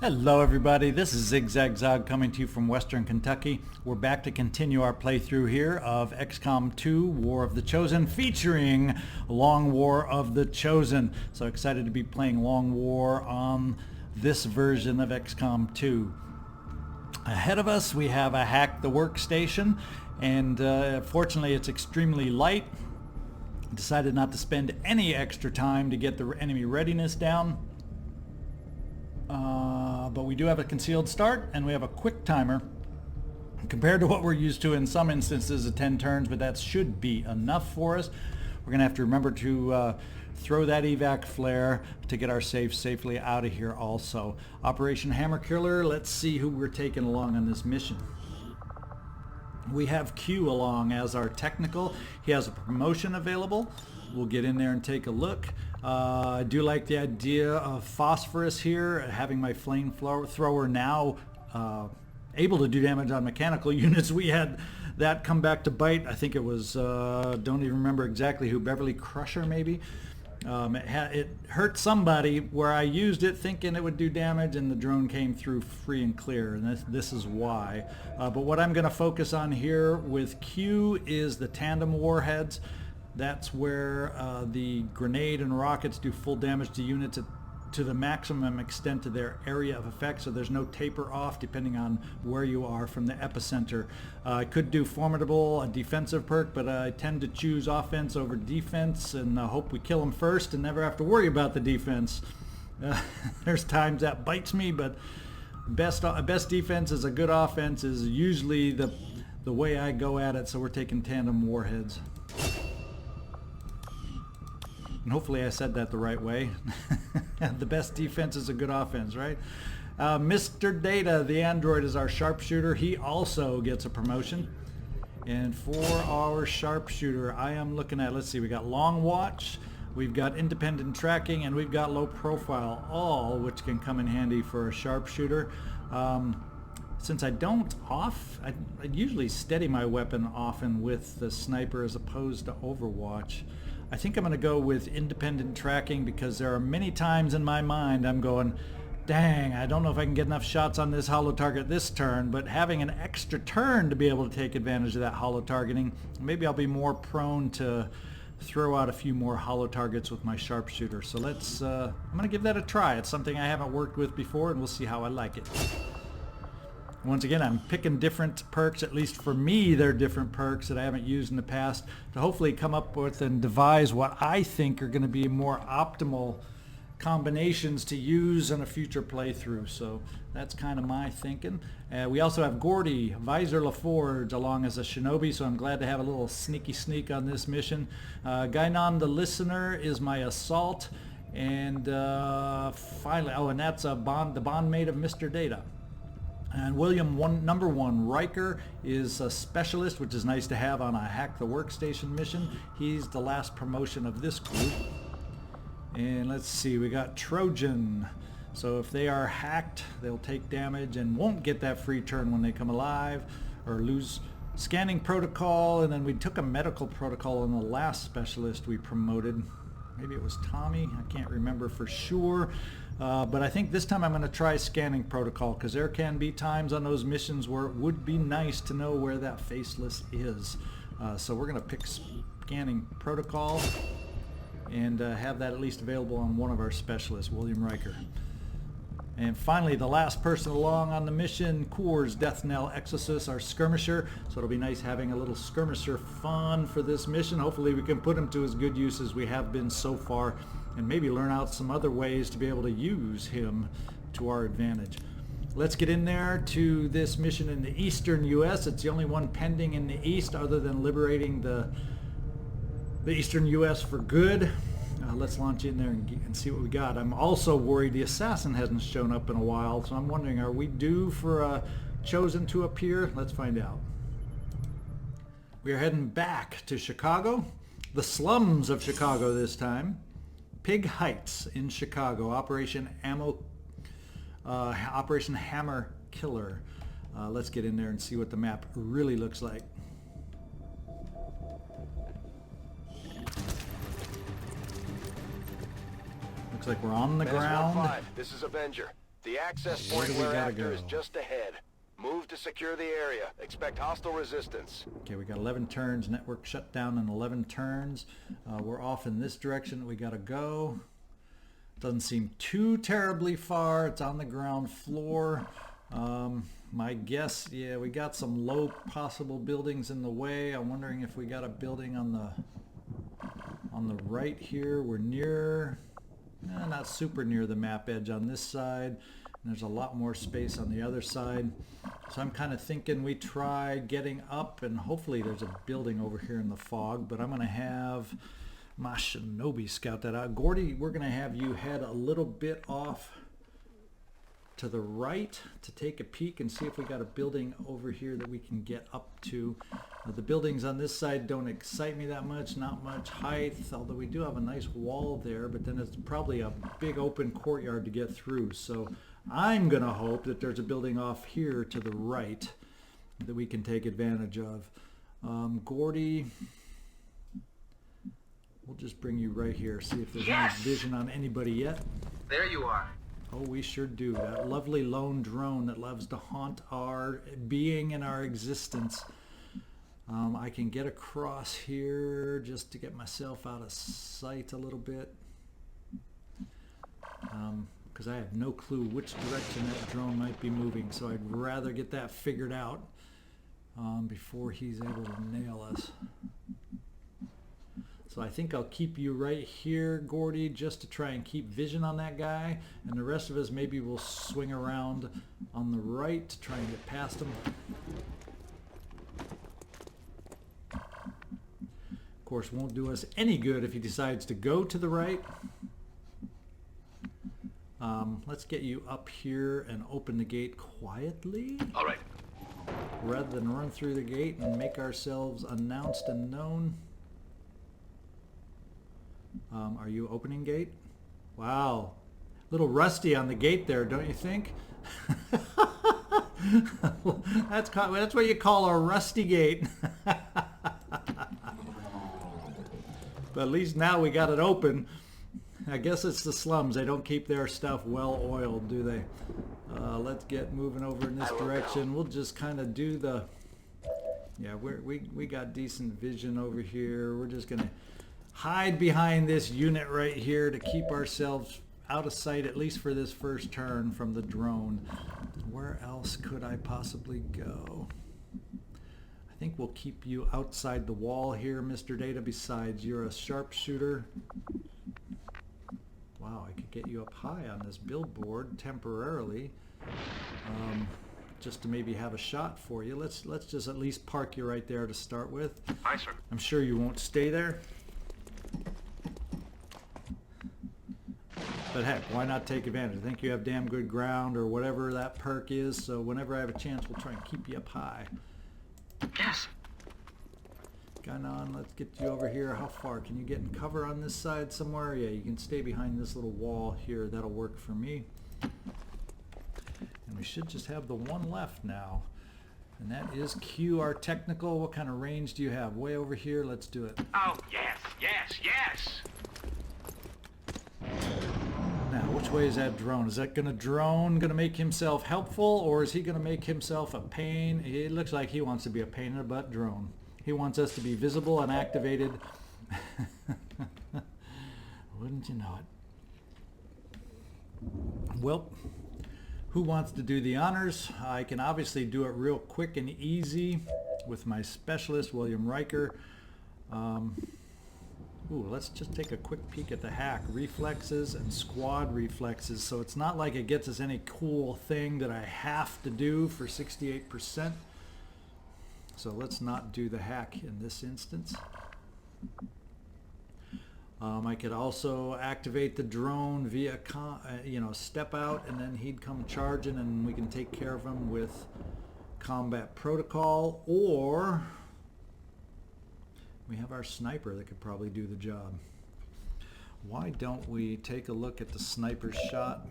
Hello everybody, this is ZigZagZog coming to you from Western Kentucky. We're back to continue our playthrough here of XCOM 2 War of the Chosen, featuring Long War of the Chosen. So excited to be playing Long War on this version of XCOM 2. Ahead of us we have a Hack the Workstation, and fortunately it's extremely light. Decided not to spend any extra time to get the enemy readiness down. But we do have a concealed start and we have a quick timer compared to what we're used to in some instances of 10 turns, but that should be enough for us. We're going to have to remember to throw that evac flare to get our safe safely out of here also. Operation Hammer Killer, let's see who we're taking along on this mission. We have Q along as our technical. He has a promotion available. We'll get in there and take a look. I do like the idea of phosphorus here, having my flamethrower now able to do damage on mechanical units. We had that come back to bite. I think it was, don't even remember exactly who, Beverly Crusher maybe. It hurt somebody where I used it thinking it would do damage, and the drone came through free and clear, and this is why. But what I'm going to focus on here with Q is the tandem warheads. That's where the grenade and rockets do full damage to units to the maximum extent of their area of effect, so there's no taper off depending on where you are from the epicenter. I could do formidable, a defensive perk, but I tend to choose offense over defense and hope we kill them first and never have to worry about the defense. There's times that bites me, but best defense is a good offense is usually the way I go at it, so we're taking tandem warheads. And hopefully I said that the right way. The best defense is a good offense, right? Mr. Data, the android, is our sharpshooter. He also gets a promotion. And for our sharpshooter, I am looking at, let's see, we got long watch, we've got independent tracking, and we've got low profile, all which can come in handy for a sharpshooter. Since I don't I usually steady my weapon often with the sniper as opposed to Overwatch. I think I'm going to go with independent tracking because there are many times in my mind I'm going, dang, I don't know if I can get enough shots on this holo target this turn, but having an extra turn to be able to take advantage of that holo targeting, maybe I'll be more prone to throw out a few more holo targets with my sharpshooter. So let's, I'm going to give that a try. It's something I haven't worked with before, and we'll see how I like it. Once again, I'm picking different perks, at least for me they're different perks that I haven't used in the past, to hopefully come up with and devise what I think are going to be more optimal combinations to use in a future playthrough. So that's kind of my thinking. We also have Geordi, VISOR, LaForge along as a shinobi, so I'm glad to have a little sneaky sneak on this mission. Guinan the listener is my assault, and finally, and that's the bondmate of Mr. Data. And William number one Riker is a specialist, which is nice to have on a Hack the Workstation mission. He's the last promotion of this group. And let's see, we got Trojan. So if they are hacked, they'll take damage and won't get that free turn when they come alive, or lose scanning protocol. And then we took a medical protocol on the last specialist we promoted. Maybe it was Tommy, I can't remember for sure. But I think this time I'm going to try scanning protocol, because there can be times on those missions where it would be nice to know where that faceless is. So we're going to pick scanning protocol and have that at least available on one of our specialists, William Riker. And finally, the last person along on the mission, Courz, Deathknell, Exoxus, our skirmisher. So it'll be nice having a little skirmisher fun for this mission. Hopefully we can put him to as good use as we have been so far, and maybe learn out some other ways to be able to use him to our advantage. Let's get in there to this mission in the eastern U.S. It's the only one pending in the east other than liberating the eastern U.S. for good. Let's launch in there and see what we got. I'm also worried the assassin hasn't shown up in a while, so I'm wondering, are we due for a Chosen to appear? Let's find out. We are heading back to Chicago, the slums of Chicago this time. Pig Heights in Chicago, Operation Hammer Killer. Let's get in there and see what the map really looks like. Looks like we're on the ground. 1-5, this is Avenger. The access Where point do we we're gotta after go? is just ahead. Move to secure the area. Expect hostile resistance. Okay, we got 11 turns. Network shut down in 11 turns. We're off in this direction that we got to go. Doesn't seem too terribly far. It's on the ground floor. My guess, yeah, we got some low possible buildings in the way. I'm wondering if we got a building on the right here. We're near, not super near the map edge on this side. And there's a lot more space on the other side. So I'm kind of thinking we try getting up, and hopefully there's a building over here in the fog, but I'm going to have my Shinobi scout that out. Geordi, we're going to have you head a little bit off to the right to take a peek and see if we got a building over here that we can get up to. The buildings on this side don't excite me that much, not much height, although we do have a nice wall there, but then it's probably a big open courtyard to get through. So I'm going to hope that there's a building off here to the right that we can take advantage of. Geordi, we'll just bring you right here, see if there's any vision on anybody yet. There you are. Oh, we sure do. That lovely lone drone that loves to haunt our being and our existence. I can get across here just to get myself out of sight a little bit. Because I have no clue which direction that drone might be moving, so I'd rather get that figured out before he's able to nail us. So I think I'll keep you right here, Geordi, just to try and keep vision on that guy. And the rest of us, maybe we'll swing around on the right to try and get past him. Of course, won't do us any good if he decides to go to the right. Let's get you up here and open the gate quietly. All right. Rather than run through the gate and make ourselves announced and known. Are you opening gate? Wow. A little rusty on the gate there, don't you think? That's what you call a rusty gate. But at least now we got it open. I guess it's the slums. They don't keep their stuff well oiled, do they? Let's get moving over in this direction. We'll just kind of do the... Yeah, we got decent vision over here. We're just going to hide behind this unit right here to keep ourselves out of sight, at least for this first turn from the drone. Where else could I possibly go? I think we'll keep you outside the wall here, Mr. Data. Besides, you're a sharpshooter. Wow, I could get you up high on this billboard temporarily, just to maybe have a shot for you. Let's just at least park you right there to start with. Aye, sir. I'm sure you won't stay there. But heck, why not take advantage? I think you have damn good ground or whatever that perk is, so whenever I have a chance, we'll try and keep you up high. Yes. Guinan, let's get you over here. How far? Can you get in cover on this side somewhere? Yeah, you can stay behind this little wall here. That'll work for me. And we should just have the one left now. And that is Q, our technical. What kind of range do you have? Way over here. Let's do it. Oh, yes, yes, yes. Now, which way is that drone? Is that drone going to make himself helpful, or is he going to make himself a pain? It looks like he wants to be a pain in the butt drone. He wants us to be visible and activated. Wouldn't you know it? Well, who wants to do the honors? I can obviously do it real quick and easy with my specialist, William Riker. Let's just take a quick peek at the hack. Reflexes and squad reflexes. So it's not like it gets us any cool thing that I have to do for 68%. So let's not do the hack in this instance. I could also activate the drone via, step out, and then he'd come charging and we can take care of him with combat protocol, or we have our sniper that could probably do the job. Why don't we take a look at the sniper's shot?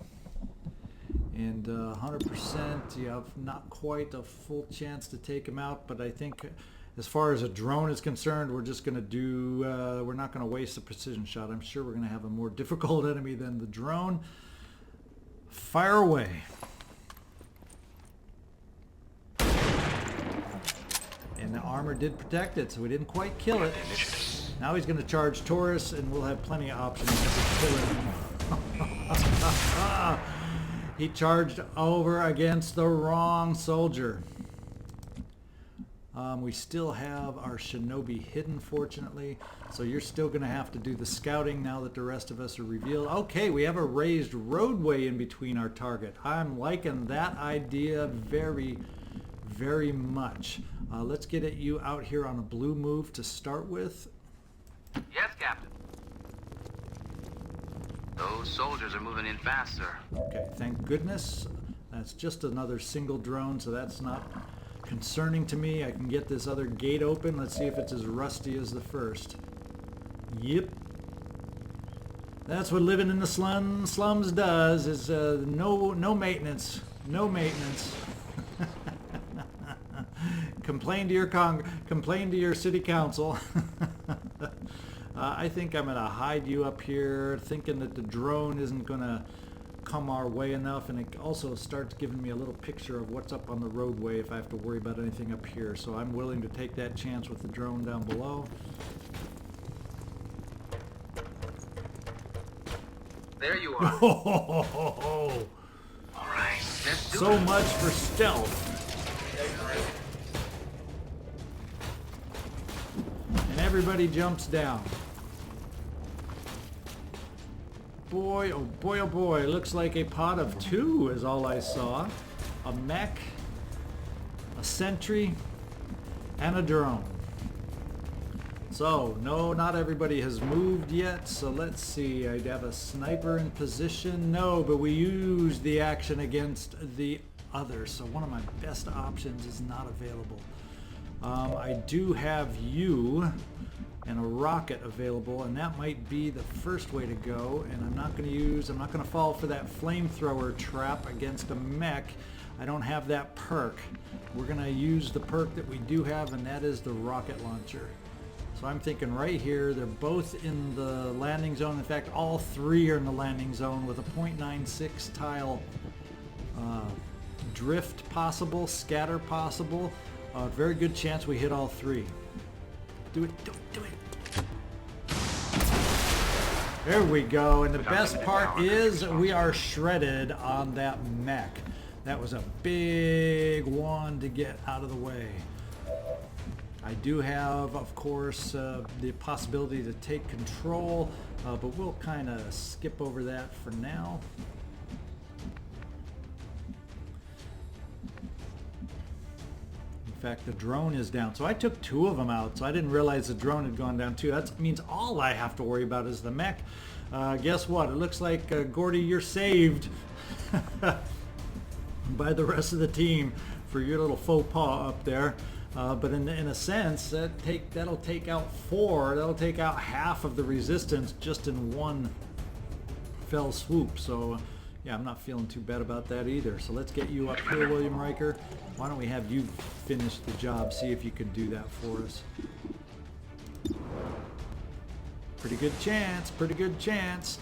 And 100%, you have not quite a full chance to take him out, but I think as far as a drone is concerned, we're just going to do, we're not going to waste a precision shot. I'm sure we're going to have a more difficult enemy than the drone. Fire away. And the armor did protect it, so we didn't quite kill it. Now he's going to charge Taurus, and we'll have plenty of options to kill it. He charged over against the wrong soldier. We still have our shinobi hidden, fortunately, so you're still going to have to do the scouting now that the rest of us are revealed. Okay, we have a raised roadway in between our target. I'm liking that idea very, very much. Let's get at you out here on a blue move to start with. Yes, Captain. Those soldiers are moving in fast, sir. Okay, thank goodness. That's just another single drone, so that's not concerning to me. I can get this other gate open. Let's see if it's as rusty as the first. Yep. That's what living in the slums does, is no maintenance. No maintenance. Complain to your city council. I think I'm going to hide you up here, thinking that the drone isn't going to come our way enough, and it also starts giving me a little picture of what's up on the roadway if I have to worry about anything up here. So I'm willing to take that chance with the drone down below. There you are. All right, let's do so it. much for stealth. And everybody jumps down. Boy, oh boy, oh boy. Looks like a pod of two is all I saw. A mech, a sentry, and a drone. So, no, not everybody has moved yet. So let's see. I'd have a sniper in position. No, but we used the action against the other. So one of my best options is not available. I do have you and a rocket available, and that might be the first way to go. And I'm not going to fall for that flamethrower trap against a mech. I don't have that perk. We're going to use the perk that we do have, and that is the rocket launcher. So I'm thinking right here, they're both in the landing zone. In fact, all three are in the landing zone with a 0.96 tile drift possible, scatter possible. Very good chance we hit all three. Do it, do it, do it. There we go. And the best part is we are shredded on that mech. That was a big one to get out of the way. I do have, of course, the possibility to take control, but we'll kind of skip over that for now. In fact, the drone is down. So I took two of them out, so I didn't realize the drone had gone down too. That means all I have to worry about is the mech. Guess what? It looks like, Geordi, you're saved by the rest of the team for your little faux pas up there. But in a sense, that'll take out half of the resistance just in one fell swoop. So yeah, I'm not feeling too bad about that either. So let's get you up here, William Riker. Why don't we have you finish the job, see if you can do that for us. Pretty good chance, pretty good chance.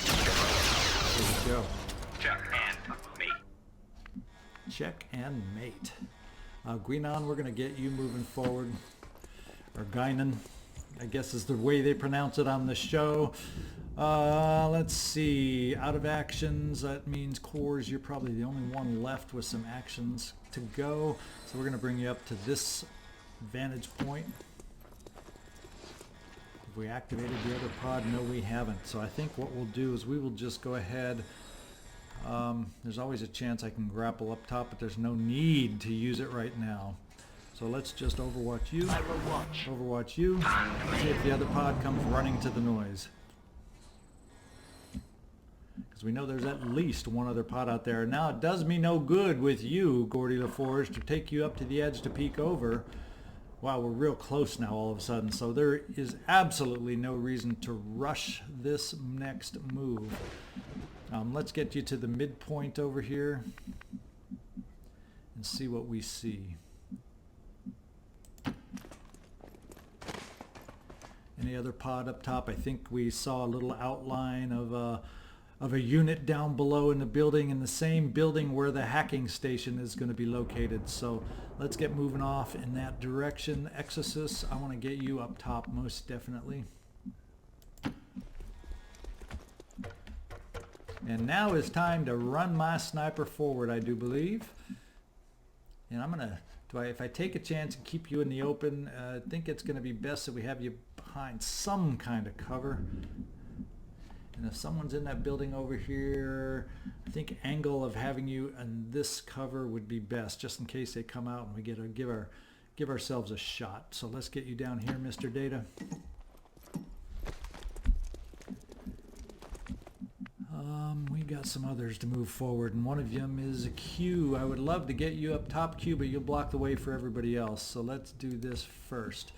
There we go. Check and mate. Check and mate. Guinan, we're going to get you moving forward. Or Guinan, I guess is the way they pronounce it on the show. Let's see. Out of actions, that means Courz, you're probably the only one left with some actions to go. So we're going to bring you up to this vantage point. Have we activated the other pod? No, we haven't. So I think what we'll do is we will just go ahead. There's always a chance I can grapple up top, but there's no need to use it right now. So let's just overwatch you. I will watch. Overwatch you. See if the other pod comes running to the noise. Because we know there's at least one other pod out there. Now it does me no good with you, Geordi LaForge, to take you up to the edge to peek over. Wow, we're real close now all of a sudden. So there is absolutely no reason to rush this next move. Let's get you to the midpoint over here and see what we see. Any other pod up top? I think we saw a little outline of of a unit down below in the building, in the same building where the hacking station is going to be located. So let's get moving off in that direction. Exoxus, I want to get you up top most definitely. And now is time to run my sniper forward, I do believe. And I'm going to, if I take a chance and keep you in the open, I think it's going to be best that we have you behind some kind of cover. And if someone's in that building over here, I think angle of having you in this cover would be best, just in case they come out and we get to give ourselves a shot. So let's get you down here, Mr. Data. We got some others to move forward, and one of them is a Q. I would love to get you up top, Q, but you'll block the way for everybody else. So let's do this first.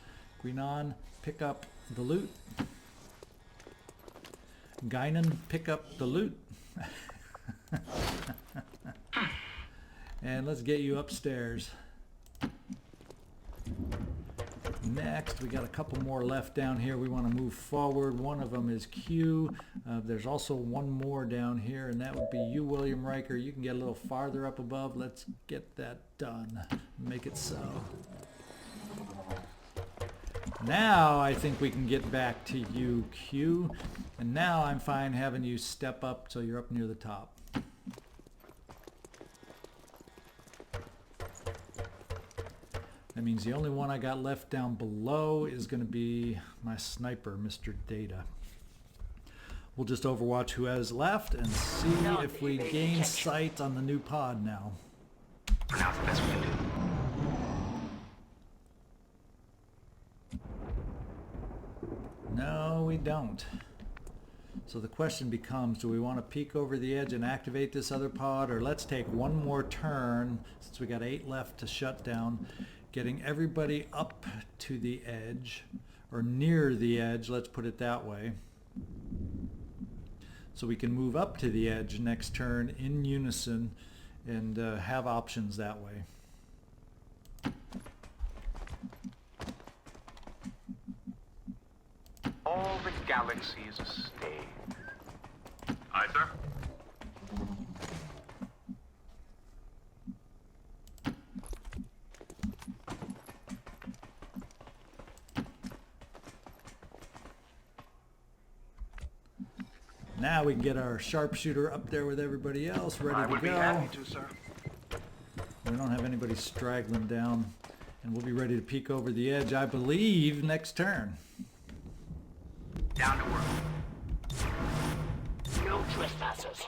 Guinan, pick up the loot. Guinan, pick up the loot. And let's get you upstairs. Next, we got a couple more left down here. We want to move forward. One of them is Q. There's also one more down here, and that would be you, William Riker. You can get a little farther up above. Let's get that done. Make it so. Now I think we can get back to you, Q. And now I'm fine having you step up so you're up near the top. That means the only one I got left down below is going to be my sniper, Mr. Data. We'll just overwatch who has left and see if we gain sight on the new pod now. For now, it's the best we can do. No, we don't. So the question becomes, do we want to peek over the edge and activate this other pod, or let's take one more turn, since we got 8 left to shut down, getting everybody up to the edge, or near the edge, let's put it that way. So we can move up to the edge next turn in unison and have options that way. All the galaxy is a stage. Aye, sir. Now we can get our sharpshooter up there with everybody else, ready to go. Be happy to, sir. We don't have anybody straggling down, and we'll be ready to peek over the edge, I believe, next turn. Down to work. No trespassers.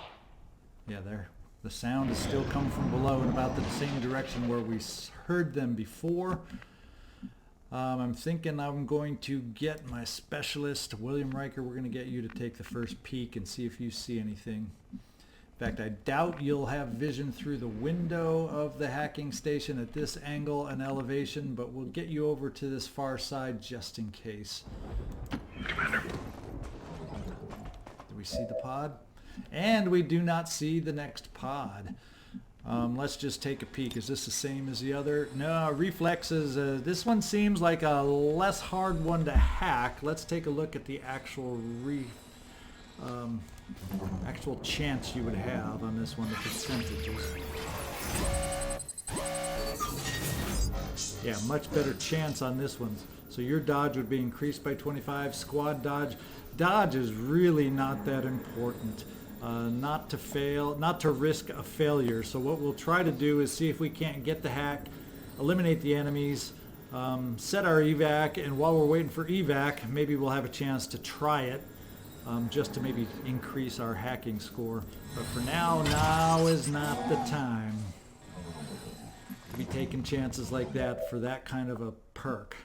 Yeah, there. The sound is still coming from below in about the same direction where we heard them before. I'm thinking I'm going to get my specialist, William Riker. We're going to get you to take the first peek and see if you see anything. In fact, I doubt you'll have vision through the window of the hacking station at this angle and elevation, but we'll get you over to this far side just in case. Commander. Do we see the pod? And we do not see the next pod. Let's just take a peek. Is this the same as the other? No, reflexes. This one seems like a less hard one to hack. Let's take a look at the actual actual chance you would have on this one, the percentages. Yeah, much better chance on this one. So your dodge would be increased by 25. Squad dodge. Dodge is really not that important. Not to fail, not to risk a failure. So what we'll try to do is see if we can't get the hack, eliminate the enemies, set our evac, and while we're waiting for evac, maybe we'll have a chance to try it, just to maybe increase our hacking score. But for now, now is not the time to be taking chances like that for that kind of a perk.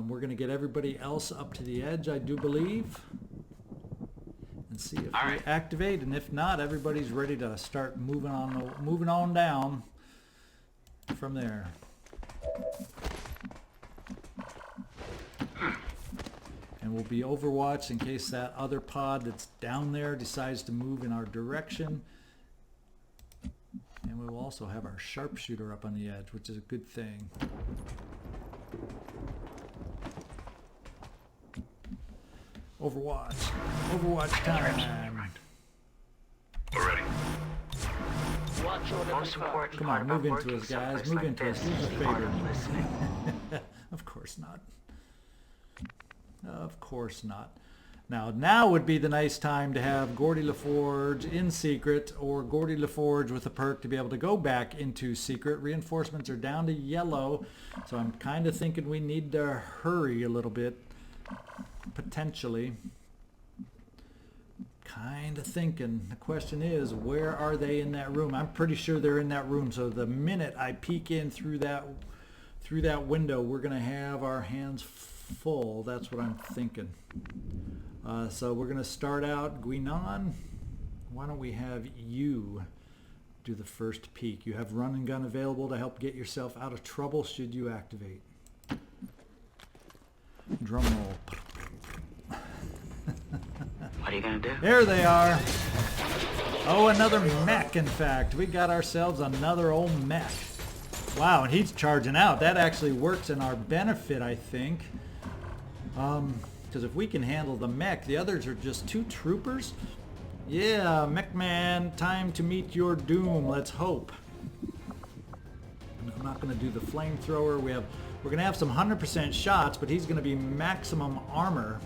We're going to get everybody else up to the edge, I do believe. And see if we activate, and if not, everybody's ready to start moving on down from there. And we'll be overwatched in case that other pod that's down there decides to move in our direction. And we will also have our sharpshooter up on the edge, which is a good thing. Overwatch. Overwatch time. Most important Come part on, about move into working us, guys. someplace Move like into us. this Do us is a the art favor. of listening. Of course not. Of course not. Now would be the nice time to have Geordi LaForge in secret, or Geordi LaForge with a perk to be able to go back into secret. Reinforcements are down to yellow, so I'm kind of thinking we need to hurry a little bit, potentially. Kind of thinking. The question is, where are they in that room? I'm pretty sure they're in that room, so the minute I peek in through that window, we're going to have our hands full. That's what I'm thinking. So we're going to start out Guinan. Why don't we have you do the first peek? You have run and gun available to help get yourself out of trouble should you activate. Drum roll. What are you gonna do? There they are. Oh, another mech, in fact. We got ourselves another old mech. Wow, and he's charging out. That actually works in our benefit, I think. Because if we can handle the mech, the others are just two troopers. Yeah, mech man, time to meet your doom. Let's hope. I'm not going to do the flamethrower. We're going to have some 100% shots, but he's going to be maximum armor.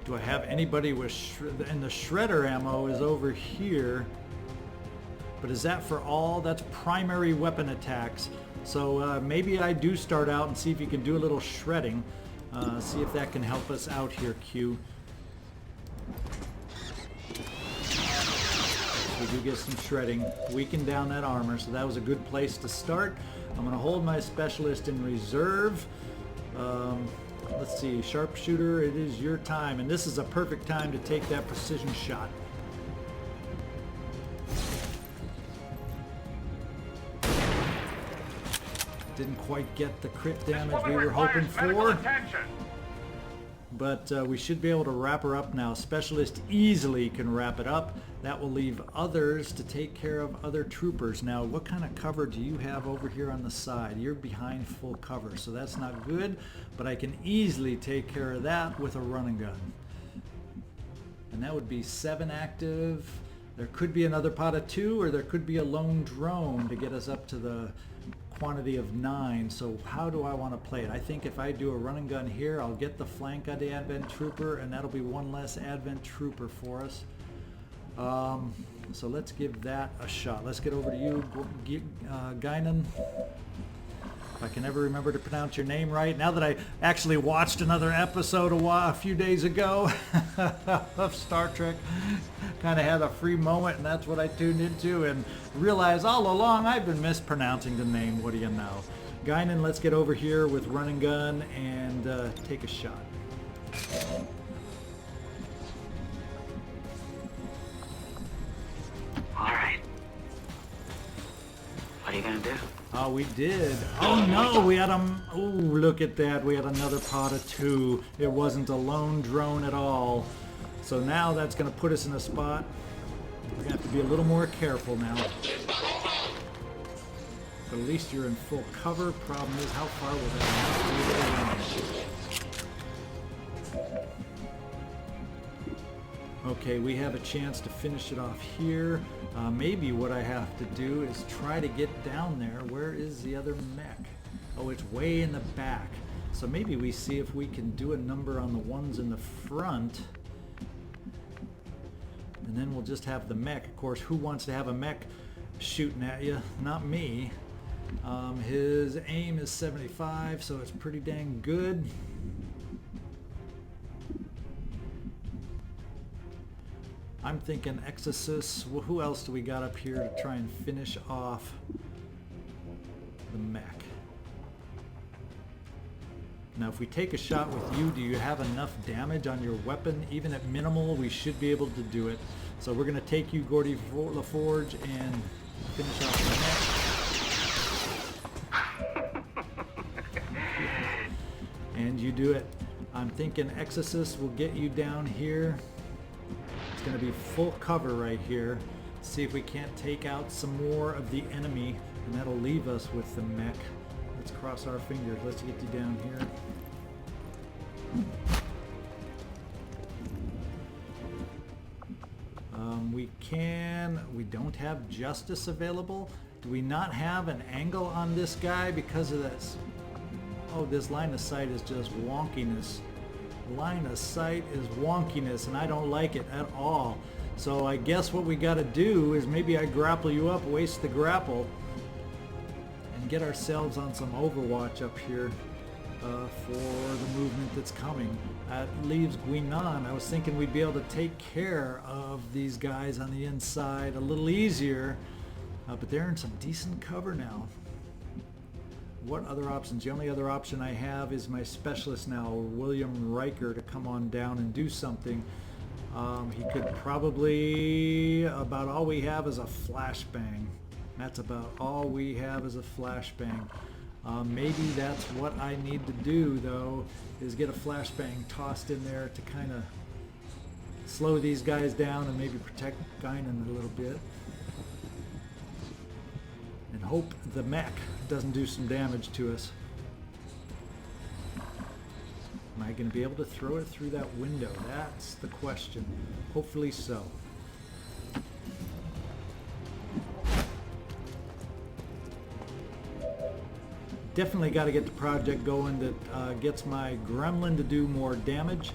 Do I have anybody with and the shredder ammo is over here. But is that for all? That's primary weapon attacks. So maybe I do start out and see if you can do a little shredding. See if that can help us out here, Q. We do get some shredding. Weaken down that armor, so that was a good place to start. I'm going to hold my specialist in reserve. Let's see, sharpshooter, it is your time. And this is a perfect time to take that precision shot. Didn't quite get the crit damage we were hoping for. But we should be able to wrap her up now. Specialist easily can wrap it up. That will leave others to take care of other troopers. Now, what kind of cover do you have over here on the side? You're behind full cover, so that's not good. But I can easily take care of that with a run and gun. And that would be 7 active. There could be another pot of 2, or there could be a lone drone to get us up to the quantity of 9. So how do I want to play it? I think if I do a run and gun here, I'll get the flank of the Advent Trooper, and that'll be one less Advent Trooper for us. So let's give that a shot. Let's get over to you, Guinan. If I can ever remember to pronounce your name right. Now that I actually watched another episode a few days ago of Star Trek, kind of had a free moment, and that's what I tuned into and realized all along I've been mispronouncing the name. What do you know? Guinan, let's get over here with run and gun and take a shot. All right. What are you gonna do? Oh, we did. Oh no, we had a... Oh, look at that. We had another pot of 2. It wasn't a lone drone at all. So now that's going to put us in a spot. We're going to have to be a little more careful now. But at least you're in full cover. Problem is, how far will that be? Okay, we have a chance to finish it off here. Maybe what I have to do is try to get down there. Where is the other mech? Oh, it's way in the back. So maybe we see if we can do a number on the ones in the front. And then we'll just have the mech. Of course, who wants to have a mech shooting at you? Not me. His aim is 75, so it's pretty dang good. I'm thinking Exoxus. Well, who else do we got up here to try and finish off the mech? Now, if we take a shot with you, do you have enough damage on your weapon? Even at minimal, we should be able to do it. So we're going to take you, Geordi LaForge, and finish off the mech. And you do it. I'm thinking Exoxus will get you down here. Going to be full cover right here. See if we can't take out some more of the enemy, and that'll leave us with the mech. Let's cross our fingers. Let's get you down here. we don't have justice available. Do we not have an angle on this guy because of this? Oh, this line of sight is just wonkiness. Line of sight is wonkiness, and I don't like it at all. So I guess what we got to do is maybe I grapple you up, waste the grapple, and get ourselves on some Overwatch up here for the movement that's coming. That leaves Guinan. I was thinking we'd be able to take care of these guys on the inside a little easier, but they're in some decent cover now. What other options? The only other option I have is my specialist now, William Riker, to come on down and do something. He could probably, about all we have is a flashbang. That's about all we have is a flashbang. Maybe that's what I need to do, though, is get a flashbang tossed in there to kind of slow these guys down and maybe protect Guinan a little bit. And hope the mech doesn't do some damage to us. Am I going to be able to throw it through that window? That's the question. Hopefully so. Definitely got to get the project going that gets my gremlin to do more damage.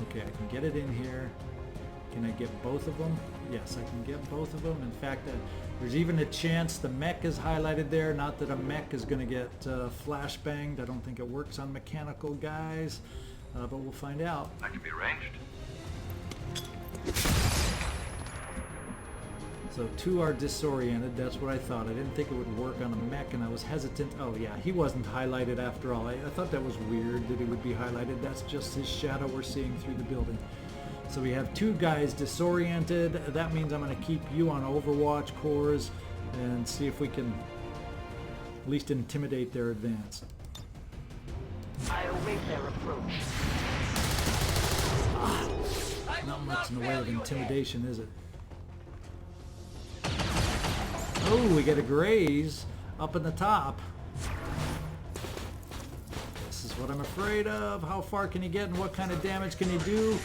Okay, I can get it in here. Can I get both of them? Yes, I can get both of them. In fact, there's even a chance the mech is highlighted there. Not that a mech is going to get flashbanged. I don't think it works on mechanical guys, but we'll find out. That can be arranged. So two are disoriented. That's what I thought. I didn't think it would work on a mech, and I was hesitant. Oh yeah, he wasn't highlighted after all. I thought that was weird that he would be highlighted. That's just his shadow we're seeing through the building. So we have two guys disoriented. That means I'm going to keep you on Overwatch, Courz, and see if we can at least intimidate their advance. I await their approach. Not much in the way of intimidation, is it? Oh, we get a graze up in the top. This is what I'm afraid of. How far can he get and what kind of damage can he do?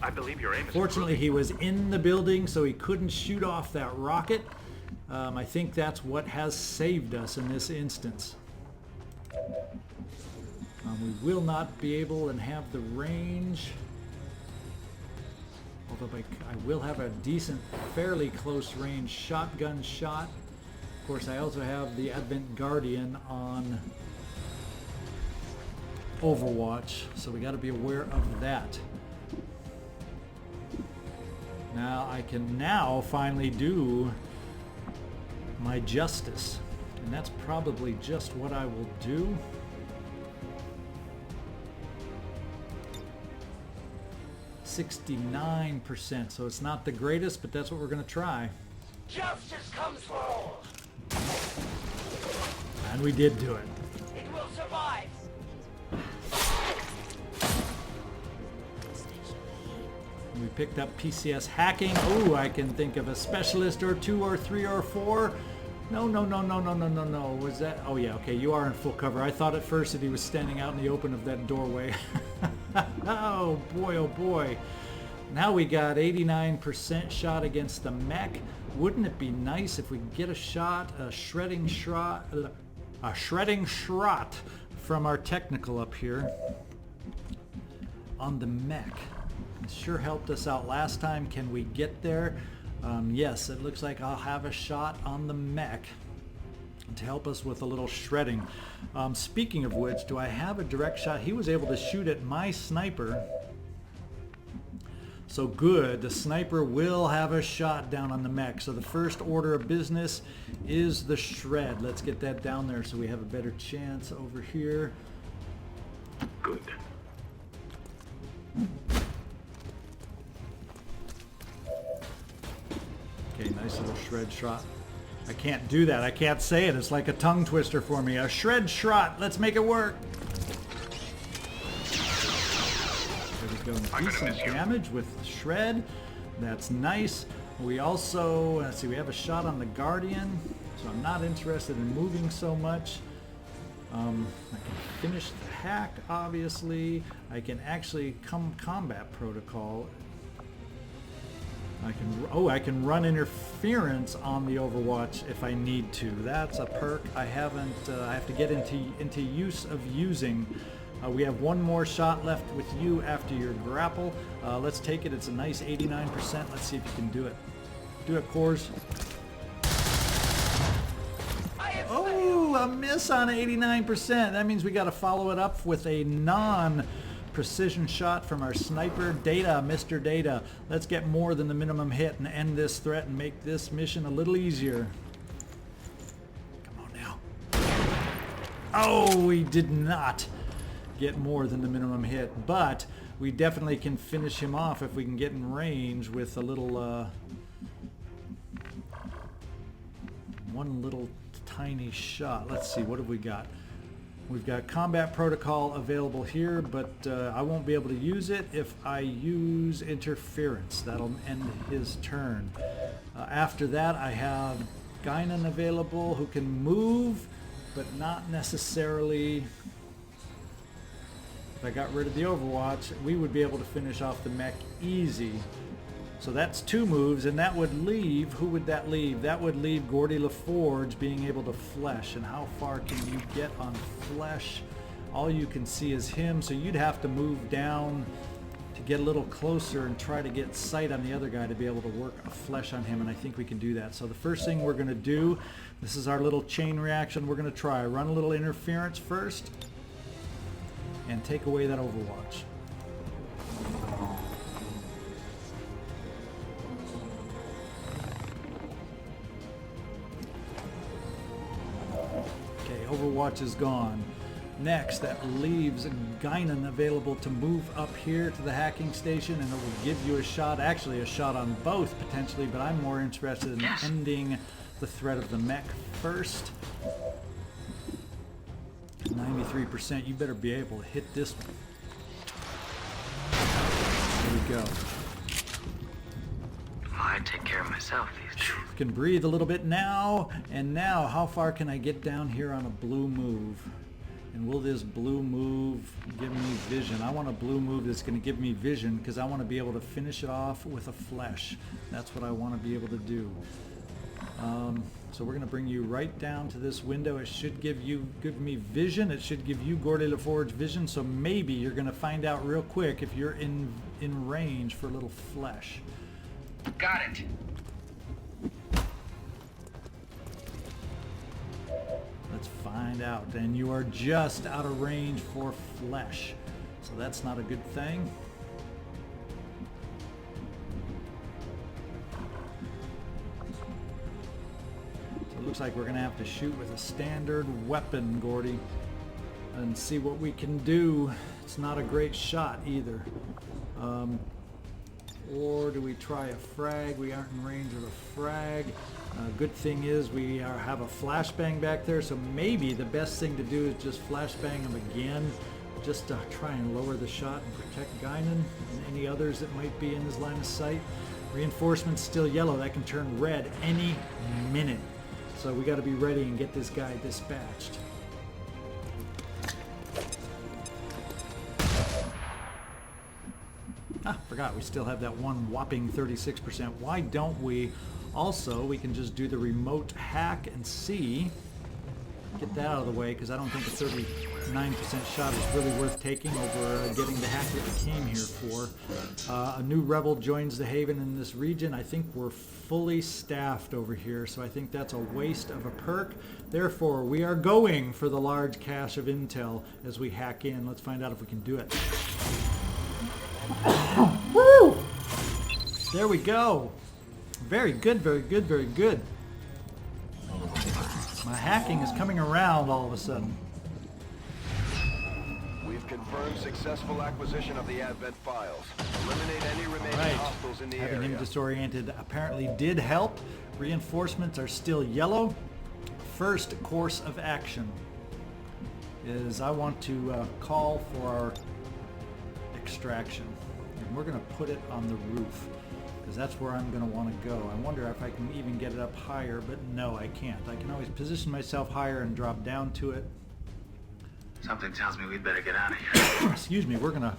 I believe your aim is Fortunately, he was in the building, so he couldn't shoot off that rocket. I think that's what has saved us in this instance. We will not be able and have the range. Although I will have a decent, fairly close range shotgun shot. Of course, I also have the Advent Guardian on Overwatch, so we got to be aware of that. Now I can finally do my justice, and that's probably just what I will do. %69%, so it's not the greatest, but that's what we're going to try. Justice comes for all. And we did do it. It will survive. We picked up PCS hacking. Oh, I can think of a specialist or two or three or four. No. Was that? Oh yeah, okay, you are in full cover. I thought at first that he was standing out in the open of that doorway. Oh boy. Now we got 89% shot against the mech. Wouldn't it be nice if we could get a shot, a shredding shot from our technical up here on the mech? It sure helped us out last time. Can we get there? Yes, it looks like I'll have a shot on the mech to help us with a little shredding. Speaking of which, do I have a direct shot? He was able to shoot at my sniper. So good, the sniper will have a shot down on the mech. So the first order of business is the shred. Let's get that down there so we have a better chance over here. good. Okay, nice little shred shot. I can't do that. I can't say it. It's like a tongue twister for me. A shred shot. Let's make it work. There we go. Decent damage with shred. That's nice. We also, let's see, we have a shot on the Guardian, so I'm not interested in moving so much. I can finish the hack, obviously. I can actually combat protocol. I can run interference on the Overwatch if I need to. That's a perk I haven't. I have to get into use of using. We have one more shot left with you after your grapple. Let's take it. It's a nice 89%. Let's see if you can do it. Do it, Courz. Oh, a miss on 89%. That means we got to follow it up with a non-precision shot from our sniper, Data, Mr. Data. Let's get more than the minimum hit and end this threat and make this mission a little easier. Come on now. Oh, we did not get more than the minimum hit, but we definitely can finish him off if we can get in range with a little, one little tiny shot. Let's see, what have we got? We've got combat protocol available here, but I won't be able to use it if I use interference. That'll end his turn. After that, I have Guinan available who can move, but not necessarily. If I got rid of the Overwatch, we would be able to finish off the mech easy. So that's 2 moves, and that would leave, who would that leave? That would leave Geordi LaForge being able to flesh. And how far can you get on flesh? All you can see is him, so you'd have to move down to get a little closer and try to get sight on the other guy to be able to work a flesh on him, and I think we can do that. So the first thing we're going to do, this is our little chain reaction we're going to try. Run a little interference first, and take away that Overwatch. Overwatch is gone. Next, that leaves Guinan available to move up here to the hacking station, and it will give you a shot, actually a shot on both potentially, but I'm more interested in ending the threat of the mech first. 93%, you better be able to hit this one. There we go. I take care of myself these days. Can breathe a little bit now, and now how far can I get down here on a blue move? And will this blue move give me vision? I want a blue move that's going to give me vision because I want to be able to finish it off with a flesh. That's what I want to be able to do. So we're going to bring you right down to this window. It should give me vision. It should give you Geordi LaForge vision. So maybe you're going to find out real quick if you're in range for a little flesh. Got it. Let's find out. And you are just out of range for flesh. So that's not a good thing. So it looks like we're going to have to shoot with a standard weapon, Geordi, and see what we can do. It's not a great shot either. Or do we try a frag? We aren't in range of a frag. Good thing is we have a flashbang back there, so maybe the best thing to do is just flashbang him again, just to try and lower the shot and protect Guinan and any others that might be in his line of sight. Reinforcement's still yellow. That can turn red any minute. So we got to be ready and get this guy dispatched. Forgot we still have that one whopping 36%. Why don't we also, we can just do the remote hack and see, get that out of the way, because I don't think a 39% shot is really worth taking over getting the hack that we came here for. A new rebel joins the Haven in this region. I think we're fully staffed over here, so I think that's a waste of a perk. Therefore, we are going for the large cache of intel as we hack in. Let's find out if we can do it. Woo! There we go. Very good, very good, very good. My hacking is coming around all of a sudden. We've confirmed successful acquisition of the Advent files. Eliminate any remaining hostiles in the area. Having him disoriented apparently did help. Reinforcements are still yellow. First course of action is I want to call for our extraction. And we're going to put it on the roof, because that's where I'm going to want to go. I wonder if I can even get it up higher, but no, I can't. I can always position myself higher and drop down to it. Something tells me we'd better get out of here. Excuse me, we're gonna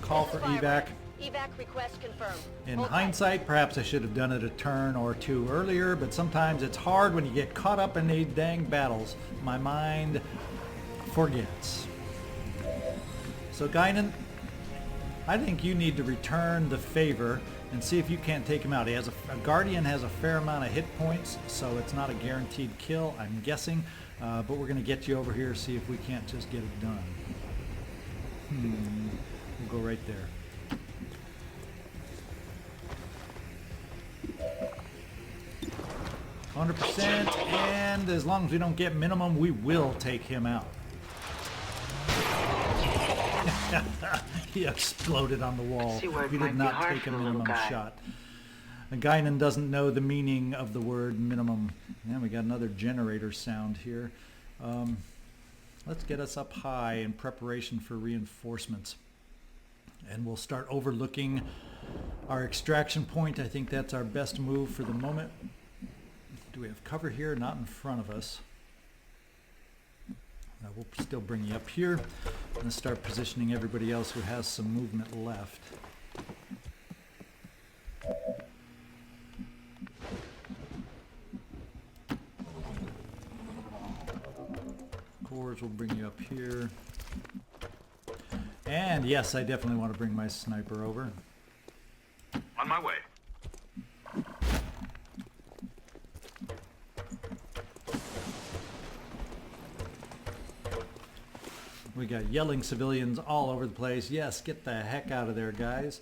call for evac. Evac request confirmed. In Hold hindsight, perhaps I should have done it a turn or two earlier, but sometimes it's hard when you get caught up in these dang battles. My mind forgets. So Guinan, I think you need to return the favor and see if you can't take him out. He has a Guardian has a fair amount of hit points, so it's not a guaranteed kill, I'm guessing. But we're going to get you over here, see if we can't just get it done. We'll go right there. %, and as long as we don't get minimum, we will take him out. He exploded on the wall. We did not take a minimum shot. And Guinan doesn't know the meaning of the word minimum. And we got another generator sound here. Let's get us up high in preparation for reinforcements. And we'll start overlooking our extraction point. I think that's our best move for the moment. Do we have cover here? Not in front of us. We'll still bring you up here and start positioning everybody else who has some movement left. Courz will bring you up here. And yes, I definitely want to bring my sniper over. On my way. We got yelling civilians all over the place. Yes, get the heck out of there, guys.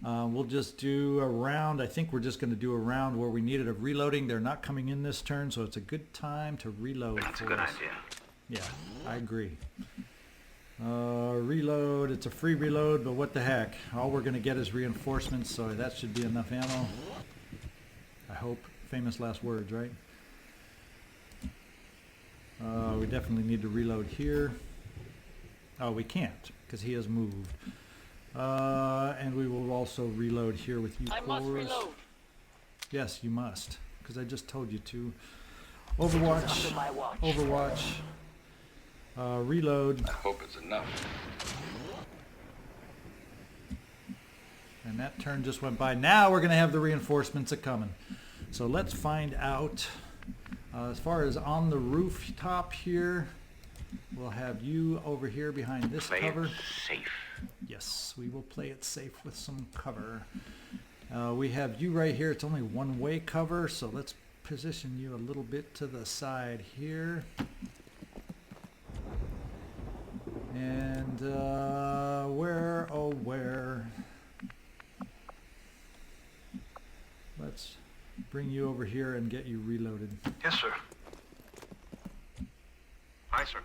We'll just do a round. I think we're just going to do a round where we needed a reloading. They're not coming in this turn, so it's a good time to reload. That's a good idea. Yeah, I agree. Reload. It's a free reload, but what the heck? All we're going to get is reinforcements, so that should be enough ammo. I hope. Famous last words, right? We definitely need to reload here. Oh, we can't, because he has moved. And we will also reload here with you, I must Courz. reload. Yes, you must, because I just told you to. Overwatch. Under my watch. Overwatch. Reload. I hope it's enough. And that turn just went by. Now we're going to have the reinforcements a-coming. So let's find out. As far as on the rooftop here, we'll have you over here behind this cover. Safe. Yes, we will play it safe with some cover. We have you right here. It's only one-way cover, so let's position you a little bit to the side here. And where, oh where? Let's bring you over here and get you reloaded. Yes, sir. Aye, sir.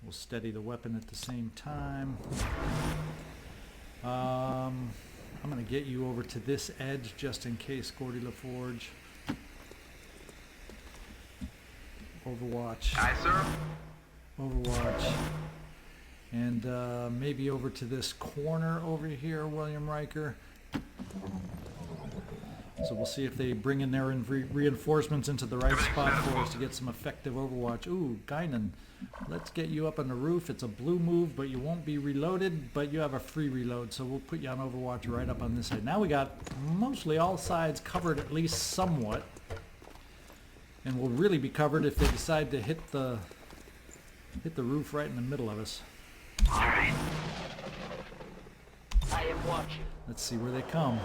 We'll steady the weapon at the same time. I'm going to get you over to this edge just in case, Geordi LaForge. Overwatch. Aye, sir. Overwatch. And maybe over to this corner over here, William Riker. So we'll see if they bring in their reinforcements into the right spot for us to get some effective Overwatch. Ooh, Guinan, let's get you up on the roof. It's a blue move, but you won't be reloaded, but you have a free reload, so we'll put you on Overwatch right up on this side. Now we got mostly all sides covered at least somewhat. And we'll really be covered if they decide to hit the roof right in the middle of us. All right. I am watching. Let's see where they come.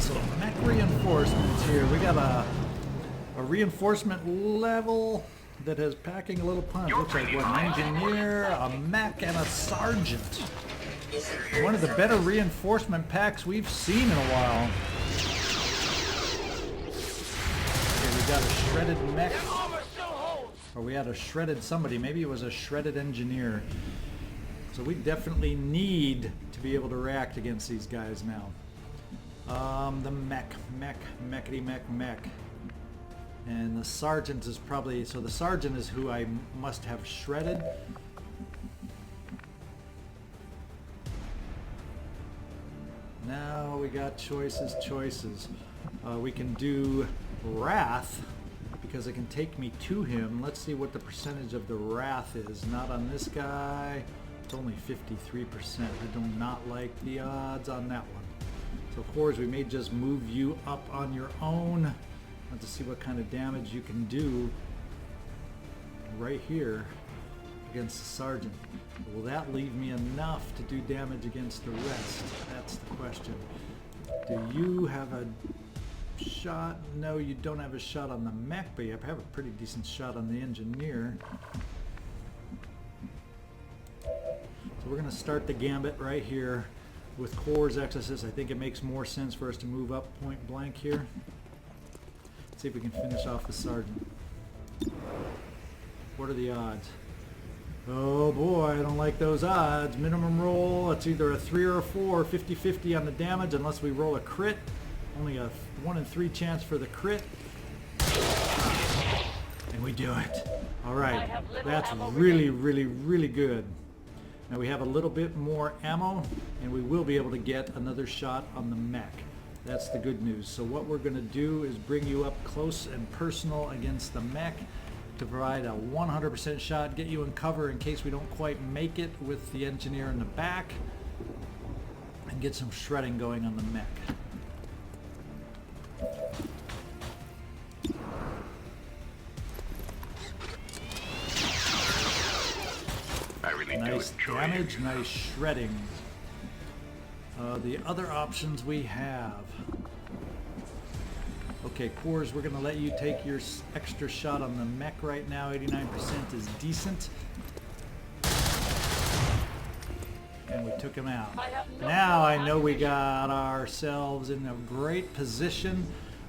So mech reinforcements here. We got a reinforcement level that has packing a little punch. Looks like what, an engineer, a mech, and a sergeant. One of the better reinforcement packs we've seen in a while. Okay, we got a shredded mech. Or we had a shredded somebody. Maybe it was a shredded engineer. So we definitely need to be able to react against these guys now. The mech. And the sergeant is probably, so the sergeant is who I must have shredded. Now we got choices. We can do Wrath, because it can take me to him. Let's see what the percentage of the Wrath is. Not on this guy. It's only 53%. I do not like the odds on that one. So Courz, we may just move you up on your own. Let's see what kind of damage you can do right here against the Sergeant. Will that leave me enough to do damage against the rest? That's the question. Do you have a shot? No, you don't have a shot on the Mech, but you have a pretty decent shot on the Engineer. So we're going to start the gambit right here with Courz Exoxus. I think it makes more sense for us to move up point blank here. Let's see if we can finish off the Sergeant. What are the odds? Oh boy, I don't like those odds. Minimum roll, it's either a 3 or a 4, 50-50 on the damage unless we roll a crit. Only a 1 in 3 chance for the crit. And we do it. Alright, that's really good. Now we have a little bit more ammo, and we will be able to get another shot on the Mech. That's the good news. So what we're going to do is bring you up close and personal against the Mech to provide a 100% shot, get you in cover in case we don't quite make it with the Engineer in the back, and get some shredding going on the Mech. Nice damage, nice shredding. The other options we have. Okay, Courz, we're going to let you take your extra shot on the Mech right now. 89% is decent. And we took him out. Now I know we got ourselves in a great position.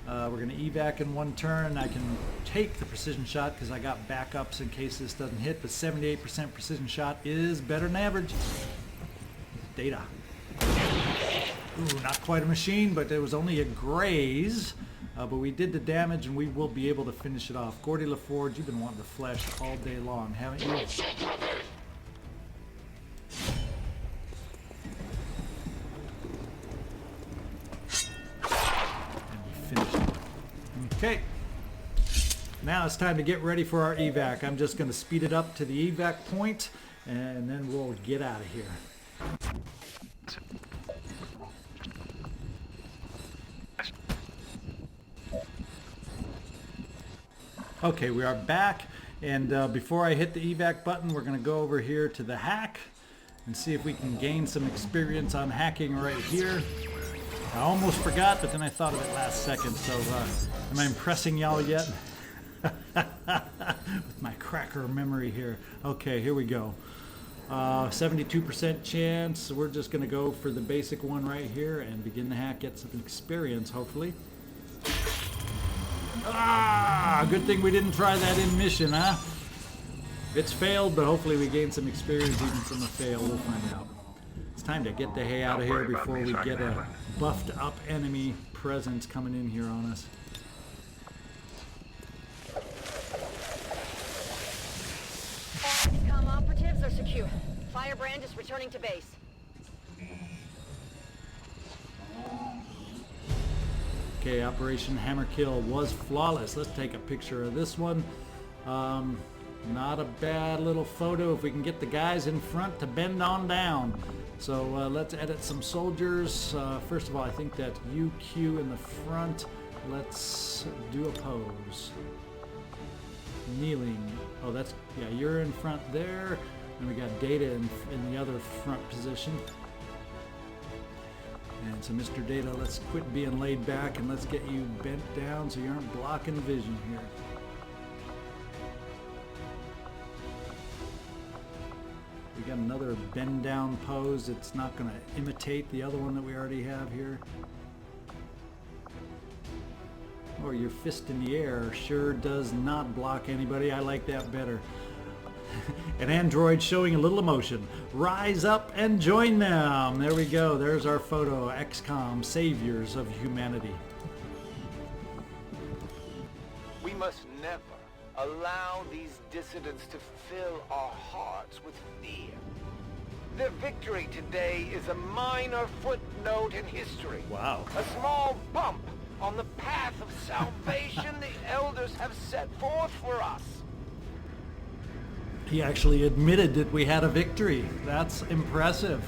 We're going to evac in 1 turn. I can take the precision shot because I got backups in case this doesn't hit, but 78% precision shot is better than average. Data. Ooh, not quite a machine, but it was only a graze. But we did the damage, and we will be able to finish it off. Geordi LaForge, you've been wanting to flesh all day long, haven't you? And we finished it. Okay. Now it's time to get ready for our evac. I'm just going to speed it up to the evac point, and then we'll get out of here. Okay, we are back, and before I hit the evac button, we're going to go over here to the hack and see if we can gain some experience on hacking right here. I almost forgot, but then I thought of it last second, so am I impressing y'all yet? With my cracker memory here. Okay, here we go. 72% chance. We're just going to go for the basic one right here and begin the hack, get some experience, hopefully. Ah, good thing we didn't try that in mission, huh? It's failed, but hopefully we gain some experience even from a fail. We'll find out. It's time to get the hay out of here before we get a buffed up enemy presence coming in here on us. XCom operatives are secure. Firebrand is returning to base. Okay, Operation Hammer Kill was flawless. Let's take a picture of this one. Not a bad little photo if we can get the guys in front to bend on down. So let's edit some soldiers. First of all, I think that UQ in the front. Let's do a pose. Kneeling. Oh, that's, yeah, you're in front there. And we got Data in the other front position. And so Mr. Data, let's quit being laid back and let's get you bent down so you aren't blocking vision here. We got another bend down pose. It's not going to imitate the other one that we already have here. Or your fist in the air sure does not block anybody. I like that better. An android showing a little emotion. Rise up and join them. There we go. There's our photo. XCom, saviors of humanity. We must never allow these dissidents to fill our hearts with fear. Their victory today is a minor footnote in history. Wow. A small bump on the path of salvation the elders have set forth for us. He actually admitted that we had a victory. That's impressive.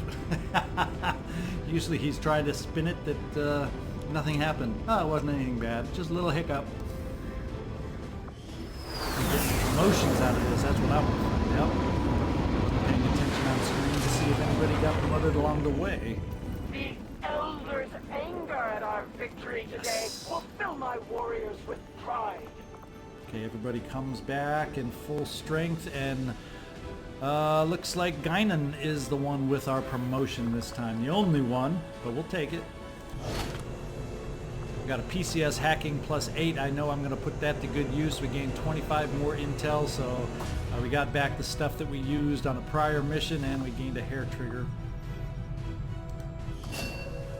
Usually he's trying to spin it that nothing happened. Oh, it wasn't anything bad. Just a little hiccup. I'm getting promotions out of this. That's what I want. Yep. Paying attention on screen to see if anybody got promoted along the way. The elders' anger at our victory today will fill my warriors with pride. Okay, everybody comes back in full strength, and looks like Guinan is the one with our promotion this time. The only one, but we'll take it. We got a PCS hacking +8. I know I'm going to put that to good use. We gained 25 more intel, so we got back the stuff that we used on a prior mission, and we gained a hair trigger.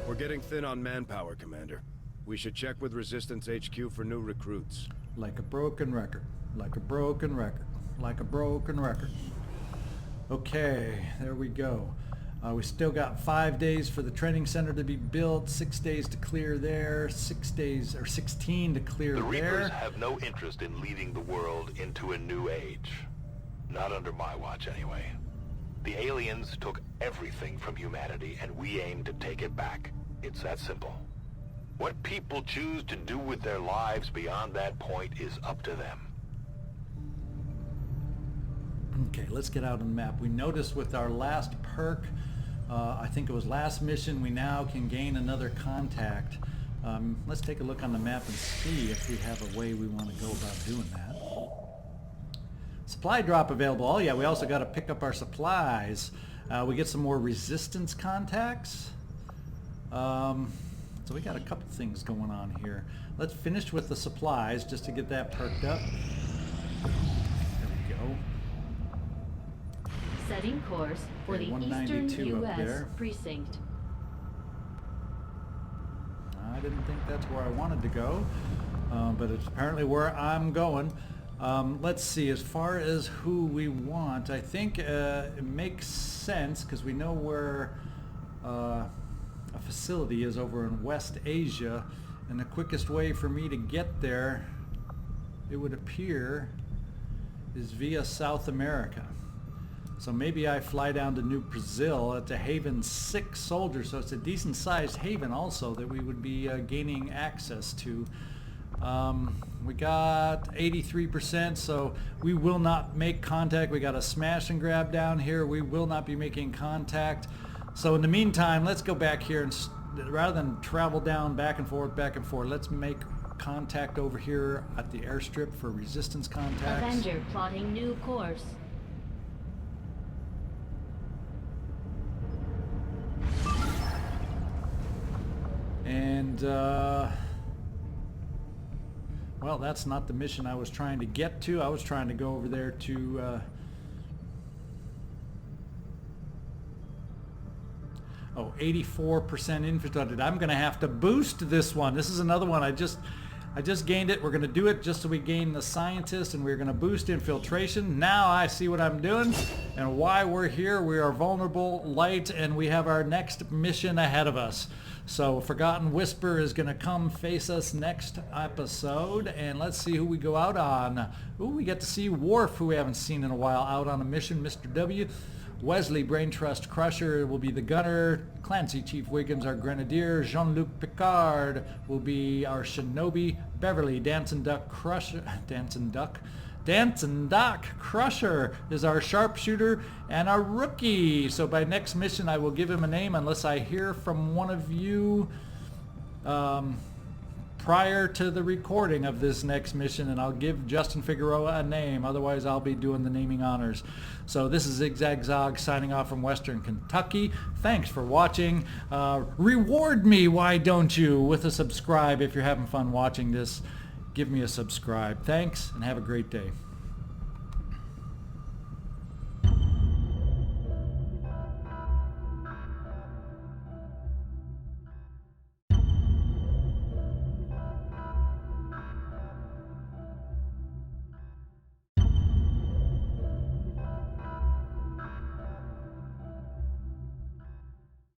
We're getting thin on manpower, Commander. We should check with Resistance HQ for new recruits. Like a broken record. Like a broken record. Like a broken record. Okay, there we go. We still got 5 days for the training center to be built, 6 days to clear there, 6 days, or 16 to clear The there. Reapers have no interest in leading the world into a new age. Not under my watch, anyway. The aliens took everything from humanity, and we aim to take it back. It's that simple. What people choose to do with their lives beyond that point is up to them. Okay, let's get out on the map. We noticed with our last perk, I think it was last mission, we now can gain another contact. Let's take a look on the map and see if we have a way we want to go about doing that. Supply drop available. Oh yeah, we also got to pick up our supplies. We get some more resistance contacts. So we got a couple things going on here. Let's finish with the supplies just to get that perked up. There we go. Setting course for Okay, the 192 Eastern up U.S. there. precinct. I didn't think that's where I wanted to go, but it's apparently where I'm going. Let's see, as far as who we want, I think it makes sense because we know where a facility is over in West Asia, and the quickest way for me to get there, it would appear, is via South America. So maybe I fly down to New Brazil. It's a haven 6 soldiers, so it's a decent sized haven also that we would be gaining access to. We got 83%, so we will not make contact. We got a smash and grab down here. We will not be making contact. So in the meantime, let's go back here and rather than travel down back and forth, let's make contact over here at the airstrip for resistance contacts. Avenger plotting new course. And well, that's not the mission I was trying to get to. I was trying to go over there to 84% infiltrated. I'm going to have to boost this one. This is another one. I just gained it. We're going to do it just so we gain the scientist, and we're going to boost infiltration. Now I see what I'm doing and why we're here. We are vulnerable, light, and we have our next mission ahead of us. So Forgotten Whisper is going to come face us next episode, and let's see who we go out on. Ooh, we get to see Worf, who we haven't seen in a while, out on a mission. Mr. W. Wesley, Brain Trust Crusher, will be the gunner. Clancy, Chief Wiggins, our grenadier. Jean-Luc Picard will be our shinobi. Beverly, Dancing Duck Crusher. Dancing Doc Crusher is our sharpshooter and our rookie. So by next mission, I will give him a name unless I hear from one of you prior to the recording of this next mission, and I'll give Justin Figueroa a name. Otherwise, I'll be doing the naming honors. So this is ZigZagZog signing off from Western Kentucky. Thanks for watching. Reward me, why don't you, with a subscribe. If you're having fun watching this, give me a subscribe. Thanks, and have a great day.